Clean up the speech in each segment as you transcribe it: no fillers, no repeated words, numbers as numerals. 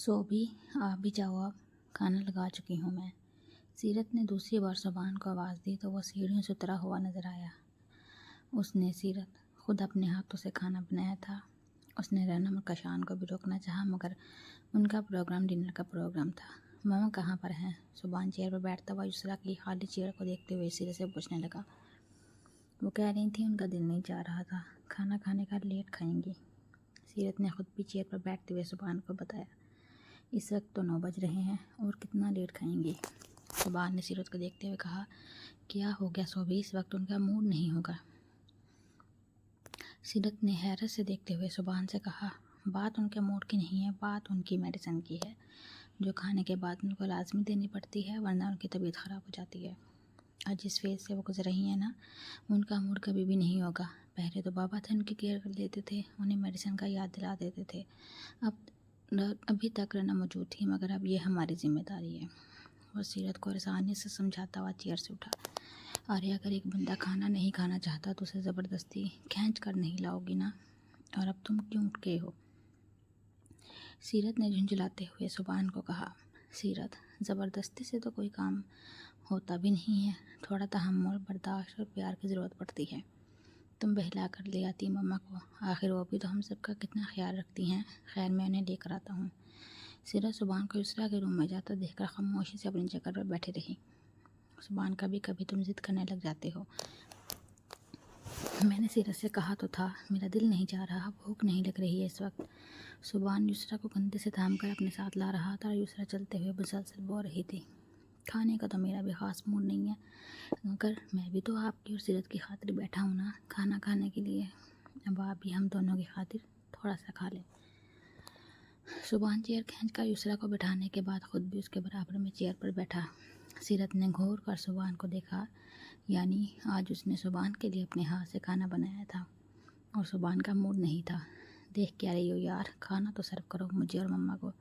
सो भी आप भी जाओ, अब खाना लगा चुकी हूँ मैं। सीरत ने दूसरी बार सुभान को आवाज़ दी तो वह सीढ़ियों से उतरा हुआ नजर आया। उसने सीरत खुद अपने हाथों से खाना बनाया था। उसने रनम और कशान को भी रोकना चाहा, मगर उनका प्रोग्राम डिनर का प्रोग्राम था। मामा कहाँ पर हैं? सुभान चेयर पर बैठता हुआ युसरा की खाली चेयर को देखते हुए सीरत से पूछने लगा। वो कह रही थी उनका दिल नहीं चाह रहा था, खाना खाने का लेट खाएंगी। सीरत ने खुद भी चेयर पर बैठते हुए सुभान को बताया। इस वक्त तो 9 बज रहे हैं और कितना लेट खाएंगी। सुभान ने सीरत को देखते हुए कहा, क्या हो गया सोभी, इस वक्त उनका मूड नहीं होगा। सीरत ने हैरत से देखते हुए सुभान से कहा, बात उनके मूड की नहीं है, बात उनकी मेडिसिन की है, जो खाने के बाद उनको लाजमी देनी पड़ती है, वरना उनकी तबीयत ख़राब हो जाती है। आज जिस फेज से वो गुजर रही हैं ना, उनका मूड कभी भी नहीं होगा। पहले तो बाबा थे, उनकी केयर कर लेते थे, उन्हें मेडिसिन का याद दिला देते थे। अभी तक रना मौजूद थी, मगर अब ये हमारी जिम्मेदारी है। वो सीरत को आसानी से समझाता हुआ चेयर से उठा। अरे अगर एक बंदा खाना नहीं खाना चाहता तो उसे ज़बरदस्ती खींच कर नहीं लाओगी ना, और अब तुम क्यों उठ गए हो? सीरत ने झुंझलाते हुए सुभान को कहा। सीरत, ज़बरदस्ती से तो कोई काम होता भी नहीं है, थोड़ा तहम्मुल, बर्दाश्त और प्यार की ज़रूरत पड़ती है। तुम बहला कर ले आती मम्मा को, आखिर वो भी तो हम सबका कितना ख्याल रखती हैं। खैर, मैं उन्हें लेकर आता हूँ। सीरत सुभान को युसरा के रूम में जाता देखकर खामोशी से अपनी जगह पर बैठी रही। सुभान, कभी कभी तुम जिद करने लग जाते हो। मैंने सीरत से कहा तो था, मेरा दिल नहीं चाह रहा, भूख नहीं लग रही है इस वक्त। सुभान युसरा को कंधे से थाम कर अपने साथ ला रहा था और युसरा चलते हुए मुसलसल बोल रही थी। खाने का तो मेरा भी ख़ास मूड नहीं है, मगर मैं भी तो आपकी और सीरत की खातिर बैठा हूँ ना, खाना खाने के लिए। अब आप भी हम दोनों की खातिर थोड़ा सा खा लें। सुभान चेयर खींचकर युसरा को बिठाने के बाद खुद भी उसके बराबर में चेयर पर बैठा। सीरत ने घूर कर सुभान को देखा, यानी आज उसने सुभान के लिए अपने हाथ से खाना बनाया था और सुभान का मूड नहीं था। देख क्या रही हो यार, खाना तो सर्व करो मुझे और मम्मा को।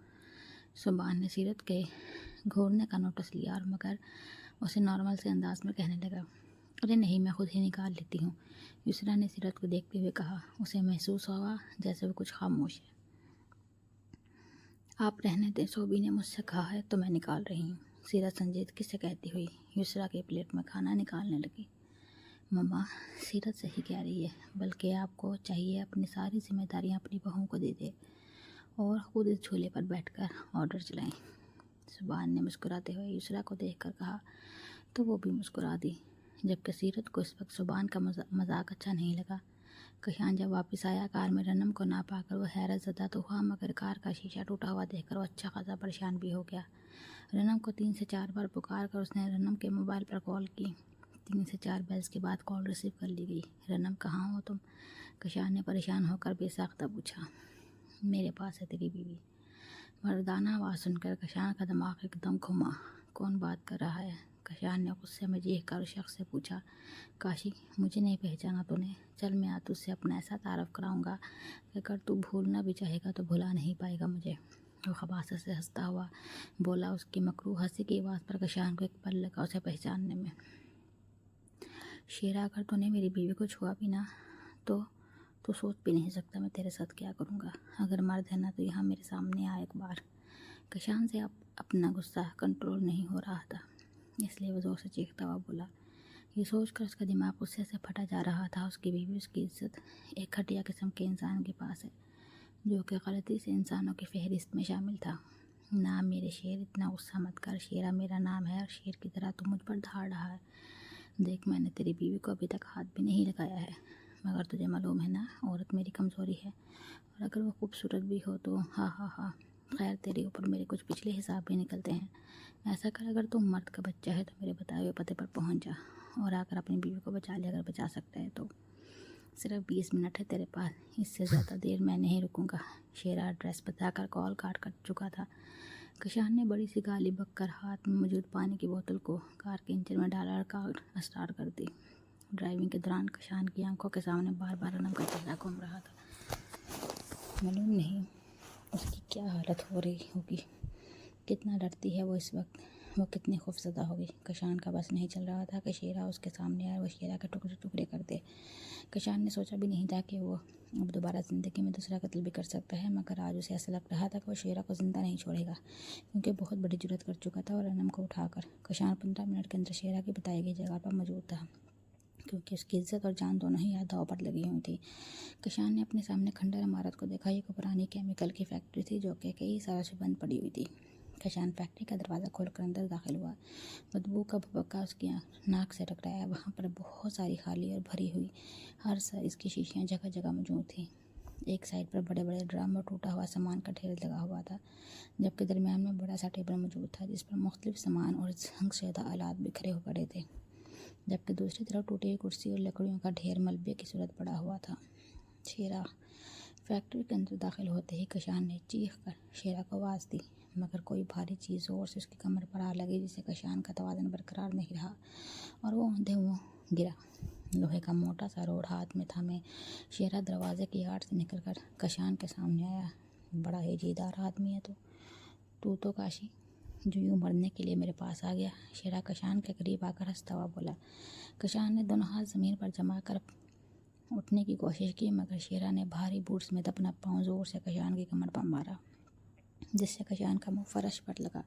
सुभान ने सीरत के घूरने का नोटिस लिया और मगर उसे नॉर्मल से अंदाज में कहने लगा, अरे नहीं, मैं खुद ही निकाल लेती हूँ। युसरा ने सीरत को देखते हुए कहा। उसे महसूस हुआ जैसे वो कुछ खामोश है। आप रहने दें, सोबी ने मुझसे कहा है तो मैं निकाल रही हूँ। सीरत संजीदगी से कहती हुई युसरा के प्लेट में खाना निकालने लगी। मम्मा, सीरत सही कह रही है, बल्कि आपको चाहिए अपनी सारी जिम्मेदारियाँ अपनी बहू को दे दे और खुद इस झूले पर बैठकर ऑर्डर चलाएं। सुभान ने मुस्कुराते हुए युसरा को देखकर कहा तो वो भी मुस्कुरा दी, जबकि सीरत को इस वक्त सुभान का मजाक अच्छा नहीं लगा। कशान जब वापस आया, कार में रनम को ना पाकर वो हैरत ज़दा तो हुआ, मगर कार का शीशा टूटा हुआ देखकर वो अच्छा खासा परेशान भी हो गया। रनम को 3 से 4 बार पुकार कर उसने रनम के मोबाइल पर कॉल की। 3 से 4 बैल्स के बाद कॉल रिसीव कर ली गई। रनम, कहाँ हो तुम? कशान ने परेशान होकर बेसाख्ता पूछा। मेरे पास है तेरी बीवी। मर्दाना आवाज़ सुनकर कशान का दिमाग एकदम घुमा। कौन बात कर रहा है? कशान ने गुस्से में चीख कर उस शख्स से पूछा। काशी, मुझे नहीं पहचाना तूने? चल मैं आज तुझसे अपना ऐसा तारफ़ कराऊंगा कि अगर तू भूलना भी चाहेगा तो भुला नहीं पाएगा मुझे। वो खबासत से हंसता हुआ बोला। उसकी मकरू हंसी की आवाज़ पर कशान को एक पल लगा उसे पहचानने में। शेरा, अगर तूने मेरी बीवी को छुआ भी ना तो सोच भी नहीं सकता मैं तेरे साथ क्या करूँगा। अगर मर्द है ना तो यहाँ मेरे सामने आ एक बार। कशान से अपना गुस्सा कंट्रोल नहीं हो रहा था, इसलिए वो ज़ोर से चीखता हुआ बोला। ये सोचकर उसका दिमाग गुस्से से फटा जा रहा था। उसकी बीवी, उसकी इज्जत एक घटिया किस्म के इंसान के पास है, जो कि गलती से इंसानों की फहरिस्त में शामिल था। ना मेरे शेर, इतना गुस्सा मत कर। शेरा मेरा नाम है और शेर की तरह तू मुझ पर धाड़ रहा है। देख, मैंने तेरी बीवी को अभी तक हाथ भी नहीं लगाया है, मगर तुझे मालूम है ना, औरत मेरी कमज़ोरी है, और अगर वो खूबसूरत भी हो तो हा हा हा। खैर, तेरे ऊपर मेरे कुछ पिछले हिसाब भी निकलते हैं। ऐसा कर, अगर तुम मर्द का बच्चा है तो मेरे बताए हुए पते पर पहुंच जा और आकर अपनी बीवी को बचा ले, अगर बचा सकता है तो। सिर्फ 20 मिनट है तेरे पास, इससे ज़्यादा देर मैं नहीं रुकूंगा। शेरा एड्रेस बताकर कॉल काट कर चुका था। कशान ने बड़ी सी गाली बककर हाथ में मौजूद पानी की बोतल को कार के इंजन में डाला, कार स्टार्ट कर दी। ड्राइविंग के दौरान कशान की आंखों के सामने बार बार रनम का चेहरा घूम रहा था। मालूम नहीं उसकी क्या हालत हो रही होगी, कितना डरती है वो इस वक्त। वो कितनी खौफज़दा होगी। कशान का बस नहीं चल रहा था कि शेरा उसके सामने आए, वो शेरा के टुकड़े टुकड़े कर दे। कशान ने सोचा भी नहीं था कि वो अब दोबारा ज़िंदगी में दूसरा कत्ल भी कर सकता है, मगर आज उसे ऐसा लग रहा था कि वो शेरा को ज़िंदा नहीं छोड़ेगा, क्योंकि बहुत बड़ी जुर्रत कर चुका था। और रनम को उठाकर कशान 15 मिनट के अंदर शेरा की बताई गई जगह पर मौजूद था, क्योंकि उसकी इज्जत और जान दोनों ही दांव पर लगी हुई थी। कशान ने अपने सामने खंडर इमारत को देखा। ये पुरानी केमिकल की फैक्ट्री थी जो कि कई सालों से बंद पड़ी हुई थी। कशान फैक्ट्री का दरवाज़ा खोलकर अंदर दाखिल हुआ। बदबू का भभक्का उसकी नाक से टकराया। वहाँ पर बहुत सारी खाली और भरी हुई हर साइज़ की शीशियाँ जगह जगह मौजूद थी। एक साइड पर बड़े बड़े ड्रम और टूटा हुआ सामान का ढेर लगा हुआ था, जबकि दरमियान में बड़ा सा टेबल मौजूद था जिस पर मुख्तलिफ सामान और जंगशुदा आलात बिखरे हुए पड़े थे, जबकि दूसरी तरफ टूटी हुई कुर्सी और लकड़ियों का ढेर मलबे की सूरत पड़ा हुआ था। शेरा फैक्ट्री के अंदर दाखिल होते ही कशान ने चीख कर शेरा को आवाज़ दी, मगर कोई भारी चीज़ जोर से उसकी कमर पर आ लगी, जिससे कशान का तवाज़ुन बरकरार नहीं रहा और वो औंधे मुँह गिरा। लोहे का मोटा सा रोड हाथ में थामे शेरा दरवाजे की आड़ से निकलकर कशान के सामने आया। बड़ा ही जीदार आदमी है तू तो काशी, जो यूँ मरने के लिए मेरे पास आ गया। शेरा कशान के करीब आकर हंसता हुआ बोला। कशान ने दोनों हाथ ज़मीन पर जमा कर उठने की कोशिश की, मगर शेरा ने भारी बूट समेत अपना पाँव जोर से कशान की कमर पर मारा, जिससे कशान का मुंह फर्श पर लगा।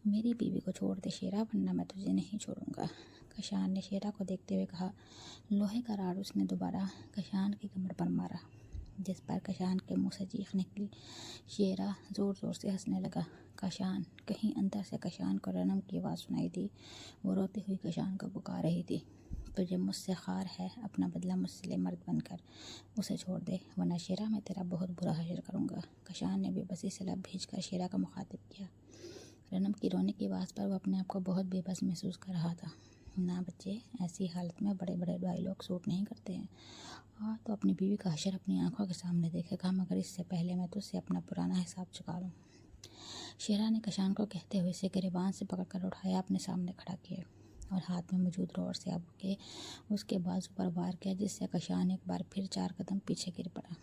मेरी बीवी को छोड़ दे शेरा, वरना मैं तुझे नहीं छोड़ूंगा, कशान ने शेरा को देखते हुए कहा। लोहे का राड उसने दोबारा कशान की कमर पर मारा, जिस पर कशान के मुंह से चीख निकली। शेरा ज़ोर ज़ोर से हंसने लगा। कशान, कहीं अंदर से कशान को रनम की आवाज़ सुनाई दी। वो रोती हुई कशान को पुकार रही थी। तुझे मुझसे खार है, अपना बदला मुझसे ले मर्द बनकर, उसे छोड़ दे, वरना शेरा मैं तेरा बहुत बुरा हशर करूँगा। कशान ने बेबसी से लब भींचकर शेरा का मुखातिब किया। रनम की रोने की आवाज़ पर वो अपने आप को बहुत बेबस महसूस कर रहा था। ना बच्चे, ऐसी हालत में बड़े बड़े डायलॉग सूट नहीं करते हैं। तो अपनी बीवी का हशर अपनी आंखों के सामने देखेगा, मगर इससे पहले मैं तुझसे अपना पुराना हिसाब चुका लूँ। शेरा ने कशान को कहते हुए इसे गिरेबान से पकड़कर उठाया, अपने सामने खड़ा किया और हाथ में मौजूद रोड से अब के उसके बाजू पर वार किया, जिससे कशान एक बार फिर 4 कदम पीछे गिर पड़ा।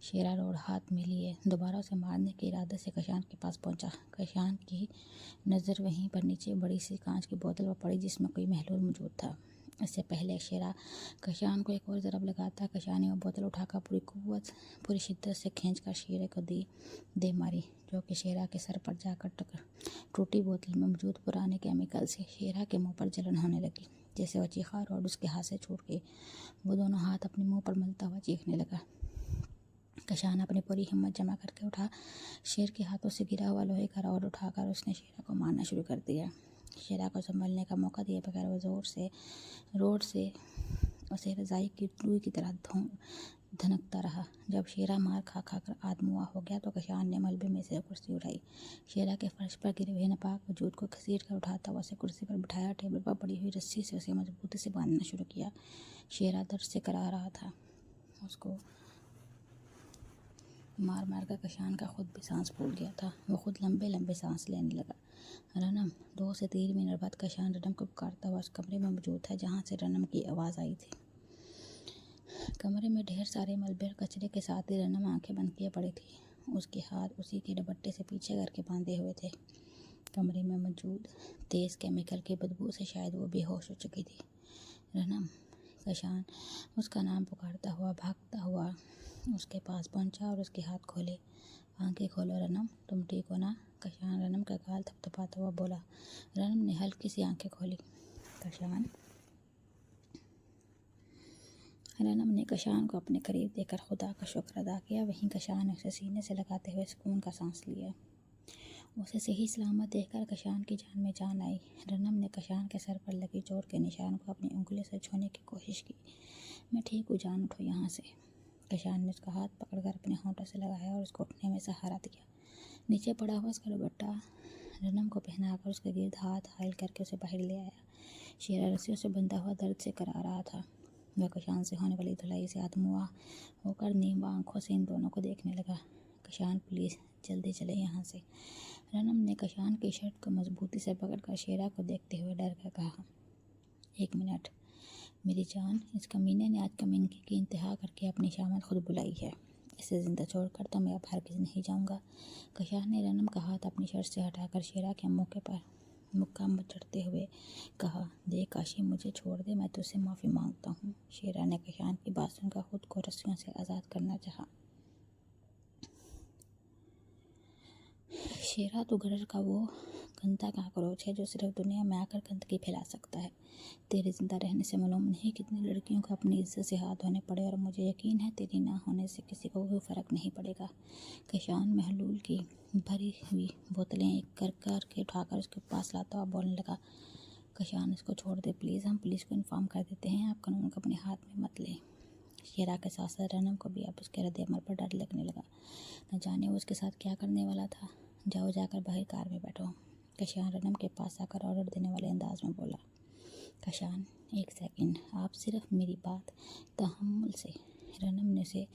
शेरा रोड हाथ में लिए दोबारा उसे मारने के इरादे से कशान के पास पहुंचा। कशान की नज़र वहीं पर नीचे बड़ी सी कांच की बोतल पर पड़ी, जिसमें कोई महलूल मौजूद था। इससे पहले शेरा कशान को एक और ज़रब लगाता, कशान ने वो बोतल उठाकर पूरी शिद्दत से खींचकर शेरे को दे मारी, जो कि शेरा के सर पर जाकर टूटी बोतल में मौजूद पुराने केमिकल से शेरा के मुंह पर जलन होने लगी, जैसे वह चीखा और उसके हाथ से छूट गई। वो दोनों हाथ अपने मुंह पर मलता हुआ चीखने लगा। कशान अपनी पूरी हिम्मत जमा करके उठा। शेर के हाथों से गिरा हुआ लोहे का रॉड उठाकर उसने शेरा को मारना शुरू कर दिया। शेरा को संभलने का मौका दिए बगैर वो जोर से रोड से उसे रजाई की रुई की तरह धनकता रहा। जब शेरा मार खा कर आदमुआ हो गया तो कशान ने मलबे में से कुर्सी उठाई। शेरा के फर्श पर गिरे हुए नापाक वजूद को घसीट कर उठाता हुआ उसे कुर्सी पर बिठाया। टेबल पर पड़ी हुई रस्सी से उसे मजबूती से बांधना शुरू किया। शेरा दर्द से करा रहा था। उसको मार मार कर कशान का खुद भी सांस फूल गया था। वो खुद लंबे लंबे सांस लेने लगा। रनम 2 से 3 मिनट बाद कशान रनम को पुकारता हुआ उस कमरे में मौजूद था जहाँ से रनम की आवाज़ आई थी। कमरे में ढेर सारे मलबे और कचरे के साथ ही रनम आंखें बंद किए पड़ी थी। उसके हाथ उसी के दुपट्टे से पीछे करके बांधे हुए थे। कमरे में मौजूद तेज़ केमिकल की बदबू से शायद वो बेहोश हो चुकी थी। रनम, कशान उसका नाम पुकारता हुआ भागता हुआ उसके पास पहुंचा और उसके हाथ खोले। आंखें खोलो रनम, तुम ठीक हो ना? कशान रनम का गाल थपथपाता हुआ बोला। रनम ने हल्की सी आंखें खोली। रनम ने कशान को अपने करीब देखकर खुदा का शुक्र अदा किया। वहीं कशान ने उसे सीने से लगाते हुए सुकून का सांस लिया। उसे सही सलामत देखकर कशान की जान में जान आई। रनम ने कशान के सर पर लगी चोट के निशान को अपनी उंगली से छूने की कोशिश की। मैं ठीक हूँ, जान उठो यहाँ से। कशान ने उसका हाथ पकड़कर अपने होंठों से लगाया और उसको उठने में सहारा दिया। नीचे पड़ा हुआ उसका दुपट्टा रनम को पहनाकर उसके गिर्द हाथ हाइल करके उसे बाहर ले आया। शेरा रस्सियों से बंधा हुआ दर्द से करा रहा था। वह कशान से होने वाली धुलाई से आत्मुआ होकर नींबा आंखों से इन दोनों को देखने लगा। कशान, प्लीज़ जल्दी चले यहाँ से। रनम ने कशान की शर्ट को मजबूती से पकड़कर शेरा को देखते हुए डर कर कहा। 1 मिनट मेरी जान, इस कमीने ने आज कमीनगी की इंतहा करके अपनी शामत खुद बुलाई है। इसे ज़िंदा छोड़कर तो मैं अब हरगिज़ नहीं जाऊँगा। कशान ने रनम का हाथ अपनी शर्ट से हटाकर शेरा के मुँह पर मुक्का मचड़ते हुए कहा, देख काशी, मुझे छोड़ दे, मैं तुझसे माफ़ी मांगता हूँ। शेरा ने कशान की बात सुनकर खुद को रस्सियों से आज़ाद करना चाहा। शेरा, तो घर का वो गंदा कॉकरोच है जो सिर्फ दुनिया में आकर गंदगी फैला सकता है। तेरे जिंदा रहने से मालूम नहीं कितनी लड़कियों को अपनी इज्जत से हाथ धोने पड़े, और मुझे यकीन है तेरी ना होने से किसी को कोई फ़र्क नहीं पड़ेगा। कशान महलूल की भरी हुई बोतलें एक कर कर के उठाकर उसके पास लाता हुआ बोलने लगा, कशान, इसको छोड़ दे प्लीज़, हम पुलिस को इन्फॉर्म कर देते हैं, आप कानून को अपने हाथ में मत लें। शेरा के साथ साथ रनम को भी अब उसके रद्द-ए-अमल पर डर लगने लगा। न जाने वो उसके साथ क्या करने वाला था। जाओ, जाकर बाहर कार में बैठो। कशान रनम के पास आकर ऑर्डर देने वाले अंदाज में बोला। कशान, एक सेकंड, आप सिर्फ मेरी बात तहम्मुल से, रनम ने उसे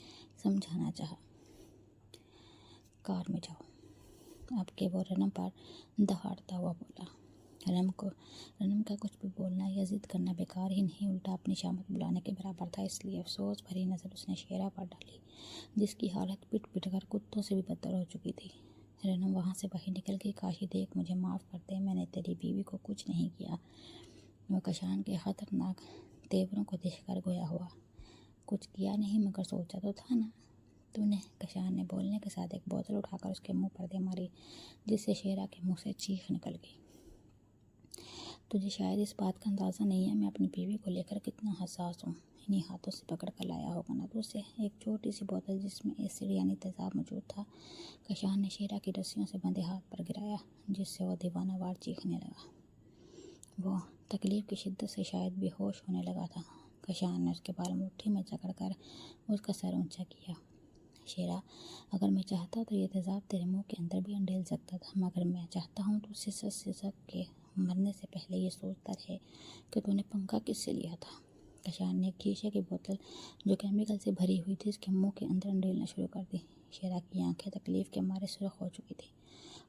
समझाना चाहा। कार में जाओ। अब के वो रनम पर दहाड़ता हुआ बोला। रनम का कुछ भी बोलना या जिद करना बेकार ही नहीं, उल्टा अपनी शामत बुलाने के बराबर था। इसलिए अफसोस भरी नज़र उसने शेरा पर डाली, जिसकी हालत पिट पिट कर कुत्तों से भी बदतर हो चुकी थी। रनम वहाँ से बाहर निकल गई। काशी, देख, मुझे माफ़ कर दे, मैंने तेरी बीवी को कुछ नहीं किया। वह कशान के ख़तरनाक तेवरों को देखकर गोया हुआ। कुछ किया नहीं, मगर सोचा तो था ना तूने। कशान ने बोलने के साथ एक बोतल उठाकर उसके मुंह पर दे मारी, जिससे शेरा के मुंह से चीख निकल गई। तुझे शायद इस बात का अंदाज़ा नहीं है मैं अपनी बीवी को लेकर कितना हसास हूँ। इन्हीं हाथों से पकड़ कर लाया होगा ना तू उसे। एक छोटी सी बोतल जिसमें एसिड यानी तेज़ाब मौजूद था, कशान ने शेरा की रस्सियों से बंधे हाथ पर गिराया, जिससे वह दीवानावार चीखने लगा। वो तकलीफ़ की शिद्दत से शायद बेहोश होने लगा था। कशान ने उसके बाल मुट्ठी में जकड़कर उसका सर ऊंचा किया। शेरा, अगर मैं चाहता तो ये तेज़ाब तेरे मुंह के अंदर भी अंडेल सकता था, मगर मैं चाहता हूँ तो सिसक के मरने से पहले ये सोचता रहे कि तूने पंखा किससे लिया था। कशान ने एक शीशे की बोतल जो केमिकल से भरी हुई थी उसके मुंह के अंदर अंडेलना शुरू कर दी। शेरा की आंखें तकलीफ़ के मारे सुर्ख हो चुकी थी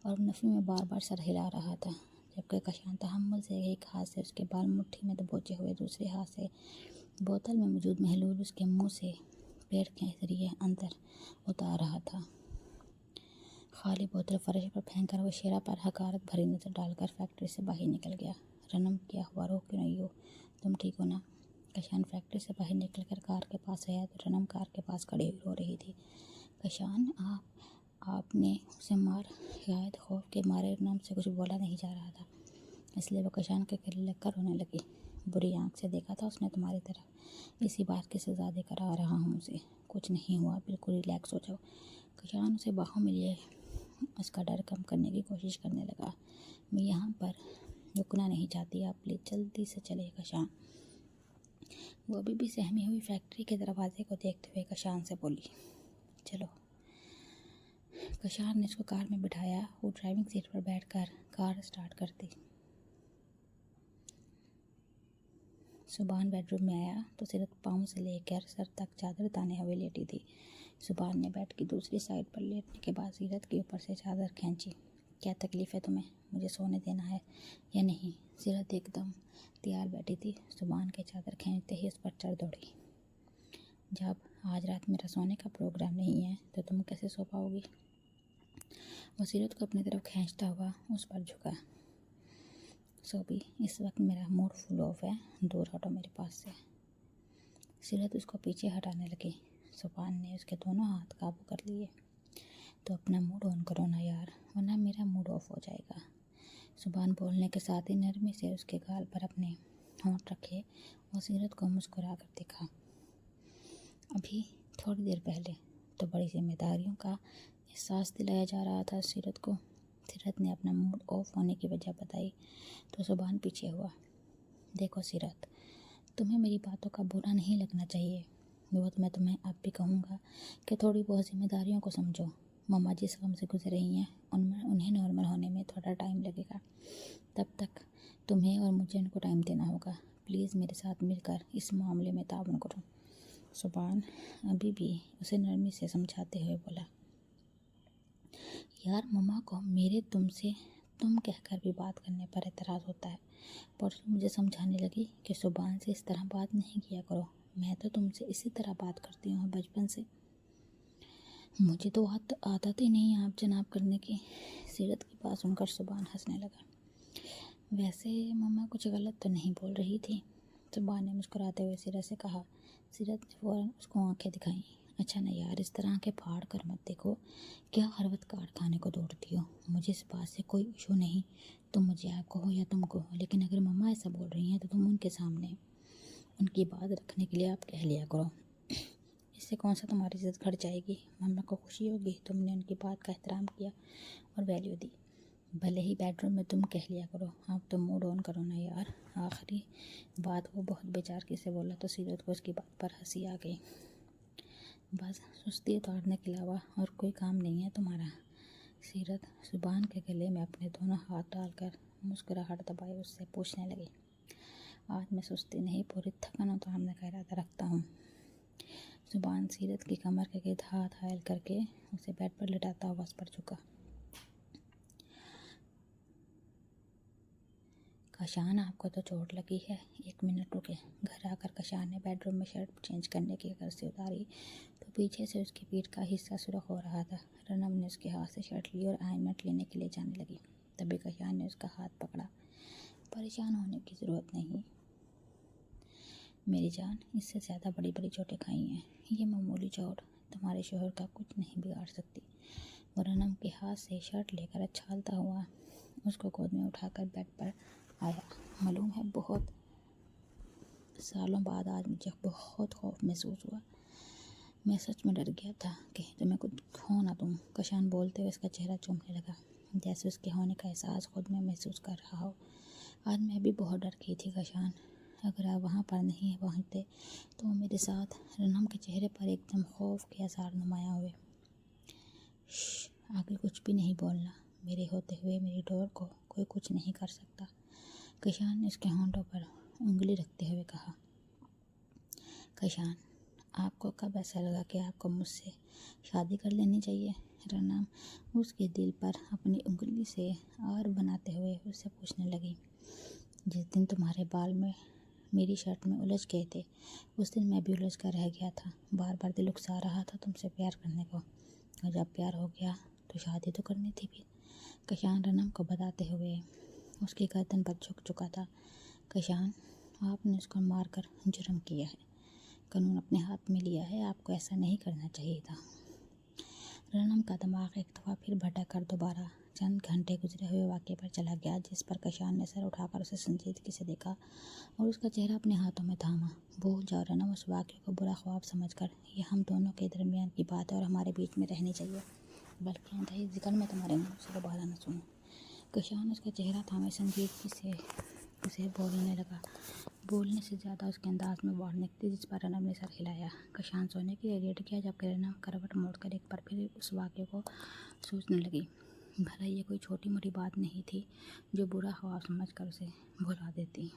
और नफ़ी में बार बार सर हिला रहा था, जबकि कशान तहम्मुल से एक हाथ से उसके बाल मुट्ठी में दबोचे हुए दूसरे हाथ से बोतल में मौजूद महलूल उसके मुंह से पेट के जरिए अंदर उतार रहा था। खाली बोतल फर्श पर फेंक कर वो शेरा पर हकारत भरी नज़र डालकर फैक्ट्री से बाहर निकल गया। रनम, क्या हुआ, रो क्यों नहीं हो? तुम ठीक हो ना? कशान फैक्ट्री से बाहर निकलकर कार के पास आया तो रनम कार के पास खड़ी हुई रो रही थी। कशान, आपने उसे मार? शायद खौफ के मारे रनम से कुछ बोला नहीं जा रहा था, इसलिए वो कशान के गले लगकर रोने लगी। बुरी आंख से देखा था उसने तुम्हारी तरफ, इसी बात की सजा देकर आ रहा हूँ उसे। कुछ नहीं हुआ, बिल्कुल रिलैक्स हो जाओ। कशान उसे बाहों में लिए उसका डर कम करने की कोशिश करने लगा। मैं यहाँ पर रुकना नहीं चाहती, आप प्लीज़ जल्दी से चले। कशान, वो अभी भी सहमी हुई फैक्ट्री के दरवाजे को देखते हुए कशान से बोली, चलो। कशान ने उसको कार में बिठाया। वो ड्राइविंग सीट पर बैठकर कार स्टार्ट कर दी। सुबान बेडरूम में आया तो सीरत पाँव से लेकर सर तक चादर ताने हुए लेटी थी। सुबान ने बेड की दूसरी साइड पर लेटने के बाद सीरत के ऊपर से चादर खींची। क्या तकलीफ़ है तुम्हें? मुझे सोने देना है या नहीं? सीरत एकदम तैयार बैठी थी। सुबान के चादर खींचते ही उस पर चढ़ दौड़ी। जब आज रात मेरा सोने का प्रोग्राम नहीं है तो तुम कैसे सो पाओगी? वो सीरत को अपनी तरफ खींचता हुआ उस पर झुका। सोबी, इस वक्त मेरा मूड फुल ऑफ है, दूर हटो मेरे पास से। सीरत उसको पीछे हटाने लगी। सुबान ने उसके दोनों हाथ काबू कर लिए। तो अपना मूड ऑन करो ना यार, वरना मेरा मूड ऑफ हो जाएगा। सुबान बोलने के साथ ही नरमी से उसके गाल पर अपने होंठ रखे और सीरत को मुस्कुरा कर दिखा। अभी थोड़ी देर पहले तो बड़ी जिम्मेदारियों का एहसास दिलाया जा रहा था सीरत को। सीरत ने अपना मूड ऑफ होने की वजह बताई तो सुबान पीछे हुआ। देखो सीरत, तुम्हें मेरी बातों का बुरा नहीं लगना चाहिए। बहुत मैं तुम्हें अब भी कहूँगा कि थोड़ी बहुत जिम्मेदारियों को समझो। मम्मा जिस गम से गुजर रही हैं उन्हें नॉर्मल होने में थोड़ा टाइम लगेगा। तब तक तुम्हें और मुझे उनको टाइम देना होगा। प्लीज़ मेरे साथ मिलकर इस मामले में ताउन करो। सुबान अभी भी उसे नरमी से समझाते हुए बोला, यार मम्मा को मेरे तुमसे तुम कहकर भी बात करने पर एतराज़ होता है। परसों मुझे समझाने लगी कि सुबान से इस तरह बात नहीं किया करो। मैं तो तुमसे इसी तरह बात करती हूँ बचपन से। मुझे तो आदत ही नहीं आप जनाब करने की। सीरत की बात सुनकर सुबान हंसने लगा। वैसे मम्मा कुछ गलत तो नहीं बोल रही थी, सुबह ने मुस्कुराते हुए सीरत से कहा। सीरत ने फ़ौरन उसको आंखें दिखाईं। अच्छा नहीं यार, इस तरह आंखें फाड़ कर मत देखो, क्या हर वक्त कार्ड खाने को दौड़ती हो। मुझे इस बात से कोई इशू नहीं, तुम मुझे आप कहो या तुम कहो, लेकिन अगर मम्मा ऐसा बोल रही हैं तो तुम उनके सामने उनकी बात रखने के लिए आप कह लिया करो। इससे कौन सा तुम्हारी इज्जत घट जाएगी। मम्मा को खुशी होगी तुमने उनकी बात का एहतराम किया और वैल्यू दी। भले ही बेडरूम में तुम कह लिया करो। आप तो मूड ऑन करो ना यार। आखिरी बात वो बहुत बेचारगी से बोला तो सीरत को उसकी बात पर हंसी आ गई। बस सुस्ती उतारने के अलावा और कोई काम नहीं है तुम्हारा। सीरत सुबान के गले में अपने दोनों हाथ डालकर मुस्कुराहट दबाए उससे पूछने लगी। आज मैं सुस्ती नहीं, पूरी थकन उतारने का इरादा रखता हूँ। सुबान सीरत की कमर के गिर्द हाथ हायल करके उसे बेड पर लिटाता हुआ बस पर झुका। कशान, आपको तो चोट लगी है, 1 मिनट रुके। घर आकर कशान ने बेडरूम में शर्ट चेंज करने की गर्ज से उतारी तो पीछे से उसकी पीठ का हिस्सा सुरख हो रहा था। रनम ने उसके हाथ से शर्ट ली और असाइनमेंट लेने के लिए जाने लगी। तभी कशान ने उसका हाथ पकड़ा। परेशान होने की ज़रूरत नहीं मेरी जान, इससे ज़्यादा बड़ी बड़ी चोटें खाई हैं। ये मामूली चोट तुम्हारे शोहर का कुछ नहीं बिगाड़ सकती। वो रनम के हाथ से शर्ट लेकर अच्छालता हुआ उसको गोद में उठाकर बेड पर आया। मालूम है, बहुत सालों बाद आज मुझे बहुत खौफ महसूस हुआ। मैं सच में डर गया था कहीं तुम्हें कुछ हो ना तुम। कशान बोलते हुए उसका चेहरा चूमने लगा, जैसे उसके होने का एहसास खुद में महसूस कर रहा हो। आज मैं भी बहुत डर गई थी कशान। अगर आप वहाँ पर नहीं पहुँचते तो मेरे साथ। रनम के चेहरे पर एकदम खौफ के आसार नुमाया हुए। आगे कुछ भी नहीं बोलना। मेरे होते हुए मेरी डोर को कोई कुछ नहीं कर सकता। कशान ने उसके होंठों पर उंगली रखते हुए कहा। कशान, आपको कब ऐसा लगा कि आपको मुझसे शादी कर लेनी चाहिए। रनम उसके दिल पर अपनी उंगली से आर बनाते हुए उससे पूछने लगी। जिस दिन तुम्हारे बाल में मेरी शर्ट में उलझ गए थे, उस दिन मैं भी उलझ कर रह गया था। बार बार दिल उकसा रहा था तुमसे प्यार करने को, और जब प्यार हो गया तो शादी तो करनी थी फिर। कशान रनम को बताते हुए उसकी गर्दन पर झुक चुका था। कशान, आपने उसको मारकर जुर्म किया है, कानून अपने हाथ में लिया है, आपको ऐसा नहीं करना चाहिए था। रनम का दिमाग एक दफ़ा फिर भटक कर दोबारा चंद घंटे गुजरे हुए वाक़े पर चला गया, जिस पर कशान ने सर उठाकर उसे संजीदगी से देखा और उसका चेहरा अपने हाथों में थामा। भूल जाओ रनम उस वाक़े को बुरा ख्वाब समझकर। ये हम दोनों के दरमियान की बात है और हमारे बीच में रहनी चाहिए, बल्कि इंतहाई जिक्र में तुम्हारे मुँह से दोबारा न सुनूं। कशान उसका चेहरा थामे संजीदगी से उसे बोलने लगा। बोलने से ज़्यादा उसके अंदाज में वार्निंग थी, जिस पर रनम ने सर हिलाया। कशान सोने के लिए लेट गया, जबकि रनम करवट मोड़कर एक बार फिर उस वाक़े को सोचने लगी। भला ये कोई छोटी मोटी बात नहीं थी जो बुरा ख्वाब समझकर उसे भुला देती।